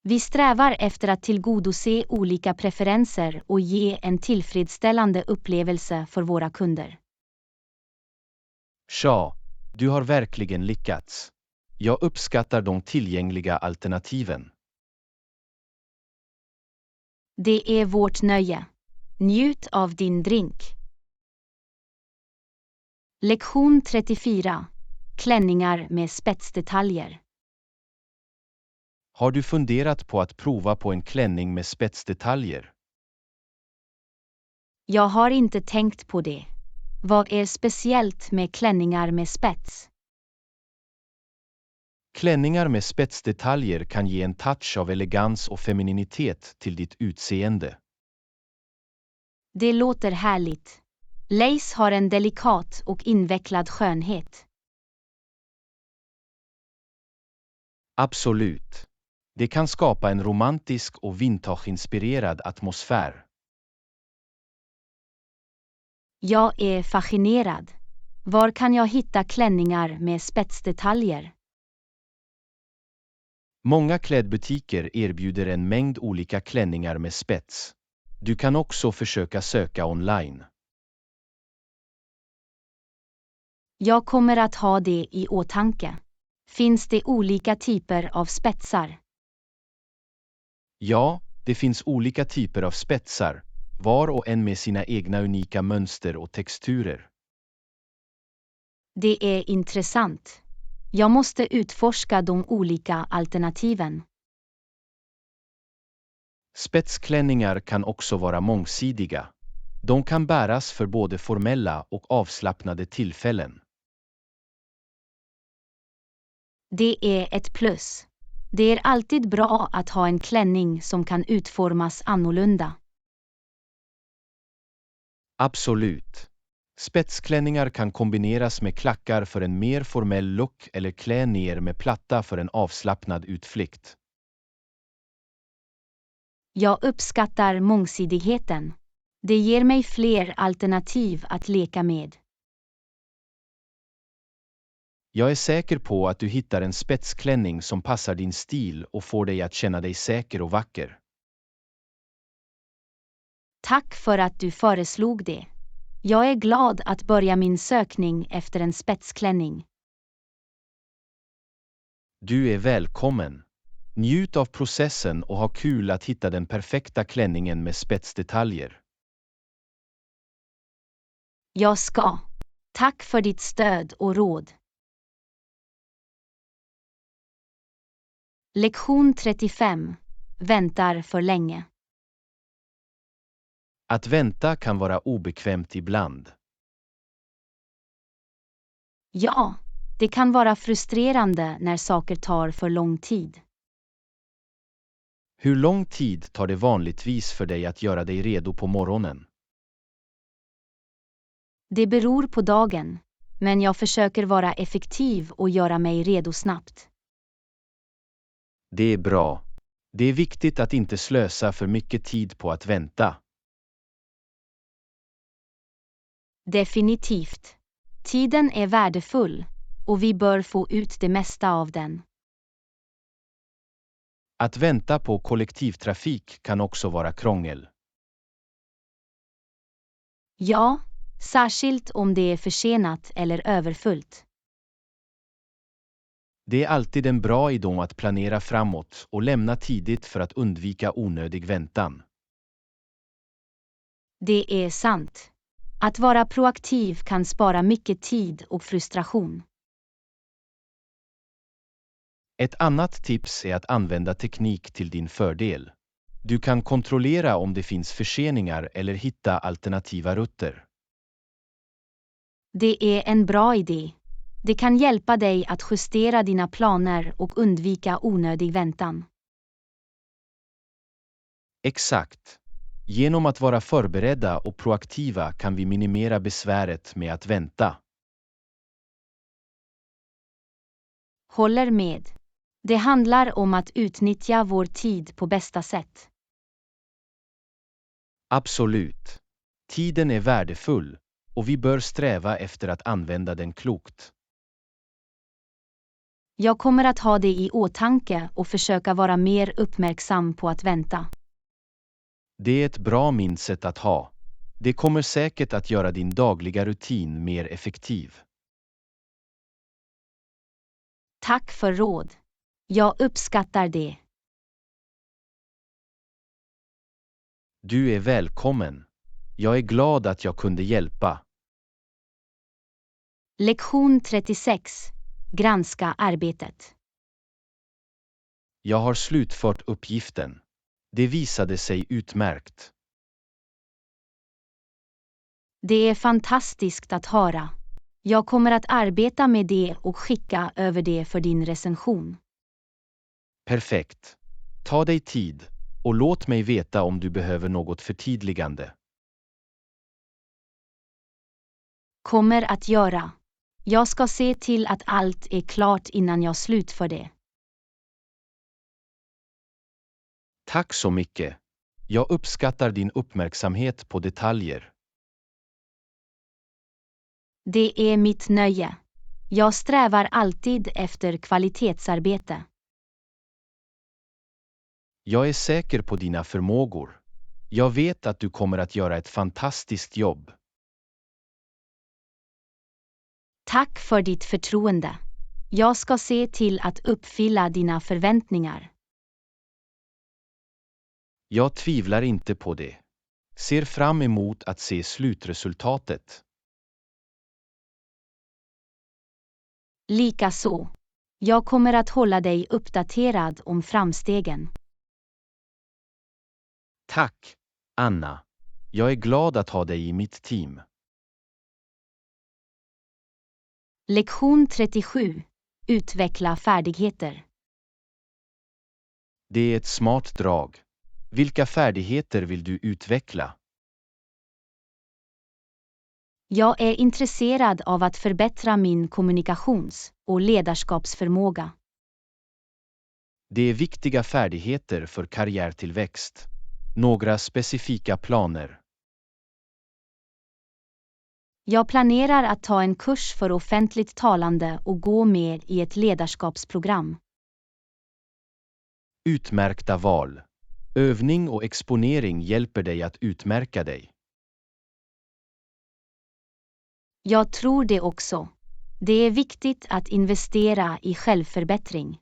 Vi strävar efter att tillgodose olika preferenser och ge en tillfredsställande upplevelse för våra kunder. Tja, du har verkligen lyckats. Jag uppskattar de tillgängliga alternativen. Det är vårt nöje. Njut av din drink. Lektion 34. Klänningar med spetsdetaljer. Har du funderat på att prova på en klänning med spetsdetaljer? Jag har inte tänkt på det. Vad är speciellt med klänningar med spets? Klänningar med spetsdetaljer kan ge en touch av elegans och femininitet till ditt utseende. Det låter härligt. Lace har en delikat och invecklad skönhet. Absolut. Det kan skapa en romantisk och vintage-inspirerad atmosfär. Jag är fascinerad. Var kan jag hitta klänningar med spetsdetaljer? Många klädbutiker erbjuder en mängd olika klänningar med spets. Du kan också försöka söka online. Jag kommer att ha det i åtanke. Finns det olika typer av spetsar? Ja, det finns olika typer av spetsar, var och en med sina egna unika mönster och texturer. Det är intressant. Jag måste utforska de olika alternativen. Spetsklänningar kan också vara mångsidiga. De kan bäras för både formella och avslappnade tillfällen. Det är ett plus. Det är alltid bra att ha en klänning som kan utformas annorlunda. Absolut. Spetsklänningar kan kombineras med klackar för en mer formell look eller klä ner med platta för en avslappnad utflykt. Jag uppskattar mångsidigheten. Det ger mig fler alternativ att leka med. Jag är säker på att du hittar en spetsklänning som passar din stil och får dig att känna dig säker och vacker. Tack för att du föreslog det. Jag är glad att börja min sökning efter en spetsklänning. Du är välkommen. Njut av processen och ha kul att hitta den perfekta klänningen med spetsdetaljer. Jag ska. Tack för ditt stöd och råd. Lektion 35. Väntar för länge. Att vänta kan vara obekvämt ibland. Ja, det kan vara frustrerande när saker tar för lång tid. Hur lång tid tar det vanligtvis för dig att göra dig redo på morgonen? Det beror på dagen, men jag försöker vara effektiv och göra mig redo snabbt. Det är bra. Det är viktigt att inte slösa för mycket tid på att vänta. Definitivt. Tiden är värdefull, och vi bör få ut det mesta av den. Att vänta på kollektivtrafik kan också vara krångel. Ja, särskilt om det är försenat eller överfullt. Det är alltid en bra idé att planera framåt och lämna tidigt för att undvika onödig väntan. Det är sant. Att vara proaktiv kan spara mycket tid och frustration. Ett annat tips är att använda teknik till din fördel. Du kan kontrollera om det finns förseningar eller hitta alternativa rutter. Det är en bra idé. Det kan hjälpa dig att justera dina planer och undvika onödig väntan. Exakt. Genom att vara förberedda och proaktiva kan vi minimera besväret med att vänta. Håller med. Det handlar om att utnyttja vår tid på bästa sätt. Absolut. Tiden är värdefull och vi bör sträva efter att använda den klokt. Jag kommer att ha det i åtanke och försöka vara mer uppmärksam på att vänta. Det är ett bra mindset att ha. Det kommer säkert att göra din dagliga rutin mer effektiv. Tack för råd. Jag uppskattar det. Du är välkommen. Jag är glad att jag kunde hjälpa. Lektion 36. Granska arbetet. Jag har slutfört uppgiften. Det visade sig utmärkt. Det är fantastiskt att höra. Jag kommer att arbeta med det och skicka över det för din recension. Perfekt. Ta dig tid och låt mig veta om du behöver något förtydligande. Kommer att göra. Jag ska se till att allt är klart innan jag slutför det. Tack så mycket. Jag uppskattar din uppmärksamhet på detaljer. Det är mitt nöje. Jag strävar alltid efter kvalitetsarbete. Jag är säker på dina förmågor. Jag vet att du kommer att göra ett fantastiskt jobb. Tack för ditt förtroende. Jag ska se till att uppfylla dina förväntningar. Jag tvivlar inte på det. Ser fram emot att se slutresultatet. Likaså. Jag kommer att hålla dig uppdaterad om framstegen. Tack, Anna. Jag är glad att ha dig i mitt team. Lektion 37. Utveckla färdigheter. Det är ett smart drag. Vilka färdigheter vill du utveckla? Jag är intresserad av att förbättra min kommunikations- och ledarskapsförmåga. Det är viktiga färdigheter för karriärtillväxt. Några specifika planer. Jag planerar att ta en kurs för offentligt talande och gå med i ett ledarskapsprogram. Utmärkta val. Övning och exponering hjälper dig att utmärka dig. Jag tror det också. Det är viktigt att investera i självförbättring.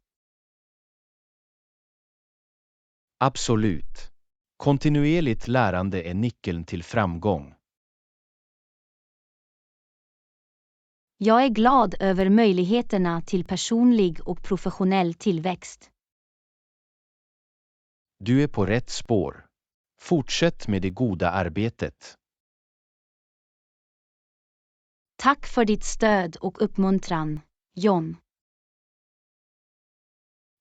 Absolut. Kontinuerligt lärande är nyckeln till framgång. Jag är glad över möjligheterna till personlig och professionell tillväxt. Du är på rätt spår. Fortsätt med det goda arbetet. Tack för ditt stöd och uppmuntran, John.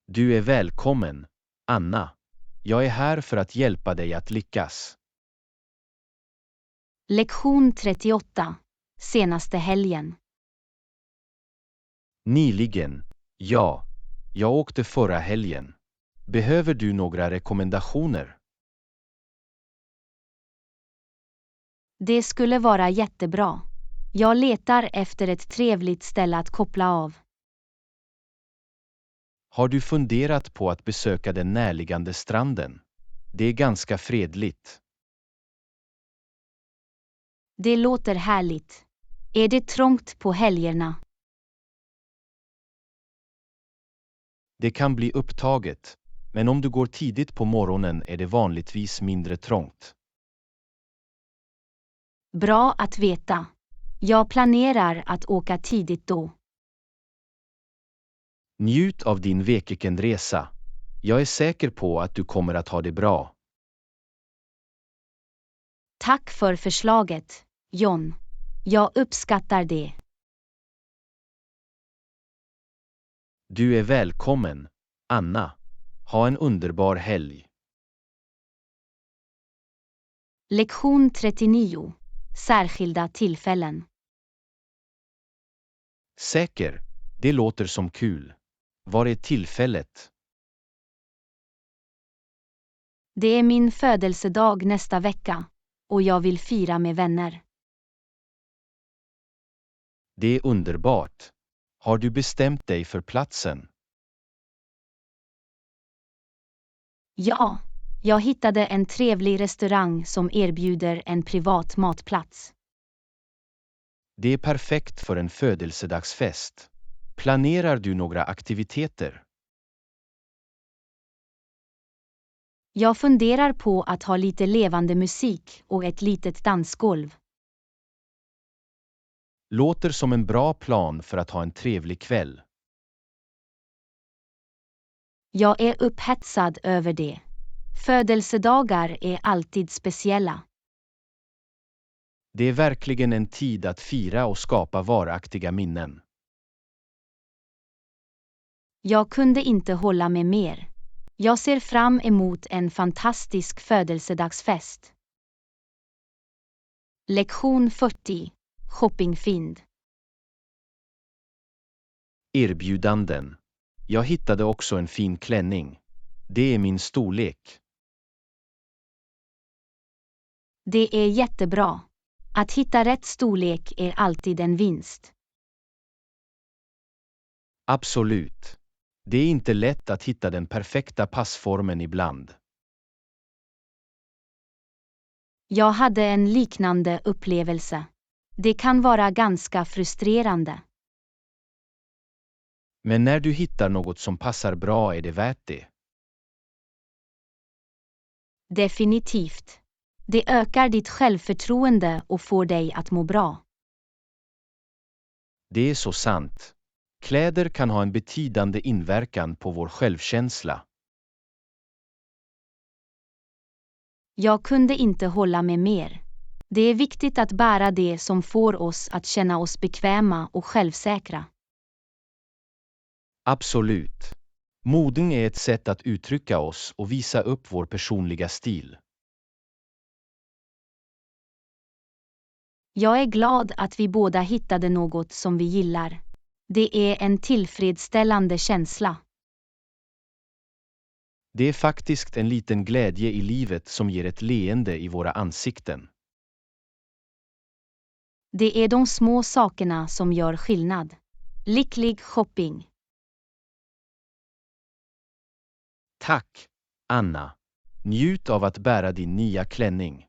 Du är välkommen, Anna. Jag är här för att hjälpa dig att lyckas. Lektion 38. Senaste helgen. Nyligen. Ja. Jag åkte förra helgen. Behöver du några rekommendationer? Det skulle vara jättebra. Jag letar efter ett trevligt ställe att koppla av. Har du funderat på att besöka den närliggande stranden? Det är ganska fredligt. Det låter härligt. Är det trångt på helgerna? Det kan bli upptaget, men om du går tidigt på morgonen är det vanligtvis mindre trångt. Bra att veta. Jag planerar att åka tidigt då. Njut av din weekendresa. Jag är säker på att du kommer att ha det bra. Tack för förslaget, John. Jag uppskattar det. Du är välkommen, Anna. Ha en underbar helg. Lektion 39. Särskilda tillfällen. Säker, det låter som kul. Var är tillfället? Det är min födelsedag nästa vecka, och jag vill fira med vänner. Det är underbart. Har du bestämt dig för platsen? Ja, jag hittade en trevlig restaurang som erbjuder en privat matplats. Det är perfekt för en födelsedagsfest. Planerar du några aktiviteter? Jag funderar på att ha lite levande musik och ett litet dansgolv. Låter som en bra plan för att ha en trevlig kväll. Jag är upphetsad över det. Födelsedagar är alltid speciella. Det är verkligen en tid att fira och skapa varaktiga minnen. Jag kunde inte hålla med mer. Jag ser fram emot en fantastisk födelsedagsfest. Lektion 40. Shoppingfynd. Erbjudanden. Jag hittade också en fin klänning. Det är min storlek. Det är jättebra. Att hitta rätt storlek är alltid en vinst. Absolut. Det är inte lätt att hitta den perfekta passformen ibland. Jag hade en liknande upplevelse. Det kan vara ganska frustrerande. Men när du hittar något som passar bra är det värt det. Definitivt. Det ökar ditt självförtroende och får dig att må bra. Det är så sant. Kläder kan ha en betydande inverkan på vår självkänsla. Jag kunde inte hålla med mer. Det är viktigt att bära det som får oss att känna oss bekväma och självsäkra. Absolut. Moden är ett sätt att uttrycka oss och visa upp vår personliga stil. Jag är glad att vi båda hittade något som vi gillar. Det är en tillfredsställande känsla. Det är faktiskt en liten glädje i livet som ger ett leende i våra ansikten. Det är de små sakerna som gör skillnad. Lycklig shopping. Tack, Anna. Njut av att bära din nya klänning.